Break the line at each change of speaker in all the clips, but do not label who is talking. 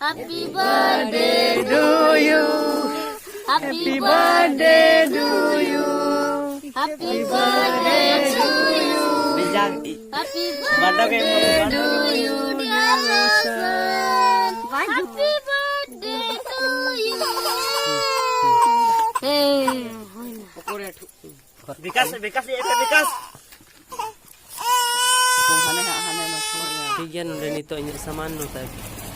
Happy birthday to you. Happy birthday to you. Happy birthday to you. Happy birthday to you, dear Lawson. Happy birthday to you.
विकास विकास ये विकास
ठीक है नोडे नितो इन सामान नोता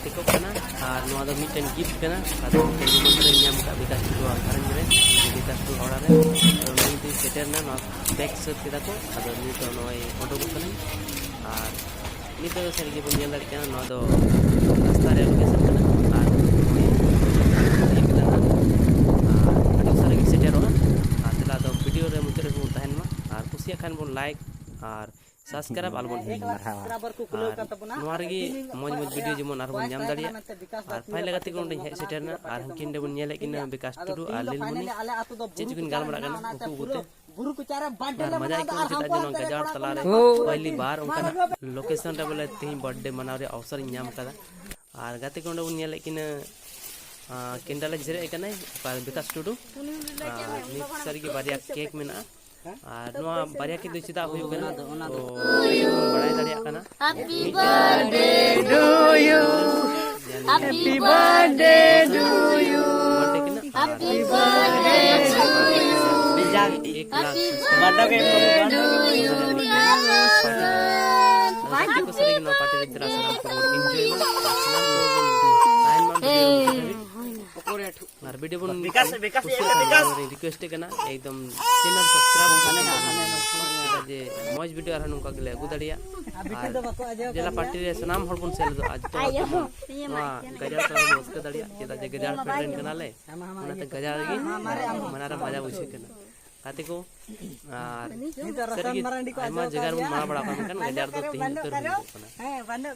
टेको कना और नोआ दो मिटन गिफ्ट कना आदो निमंत्रण ᱧᱟᱢ का विकास टू आखरन रे विकास टू ओड़ा रे और नीति सेटर ना नो बैक सेट केदा को आदो नितो नोय फोटो को कना और नितो सर के बन जेल कना नो दो रास्ता रे लोकेशन कना और आदो सर के सेटर ओना आतला दो वीडियो रे मुतरे को तहन मा और कुसिया खान बोन लाइक और सब्सक्राइब आलबन नोआरगी मौज मौज वीडियो जेमन आर बन नाम दाड़िया और फाइल लगाते को हे सेटरना और हमकिन दे बन नेले किन विकास टुडू और लीलमुनी चेचुकिन गालमरा गाना उकु गुते
गुरु को चारा बर्थडे
और मजा को चेता जनो गजाड़ तला रे पहली बार उनका लोकेशन रे बोले तेही बर्थडे मनाव रे अवसर ᱧᱟᱢ कदा और गाते को बन नेले किन किंडल जरे कने विकास टुडू निक सरगी बारिया केक मेना और नोआ बारिया के चिदा हुई कना तो बड़ाई दाड़िया कना
Happy birthday to you. Happy birthday to you. Happy birthday to you. Happy birthday to you, dear Lawson.
Party को सरी नो पार्टी रे तेरा सलाम को एंजॉय और वीडियो बन
विकास विकास ये विकास
रिक्वेस्ट कना एकदम चैनल सब्सक्राइब खाने जे मौज वीडियो आर नुका गले अगु दाड़िया जेला पार्टी रे सनाम हर बन सेल आज तो गजार तो बस के दाड़िया जेदा जे गजार फ्रेंड कना ले उनाते गजार गी मनारा मजा बुझे कना काते को और सरगी आमा जगार बन मारा बड़ा कन गजार तो तीन तो कना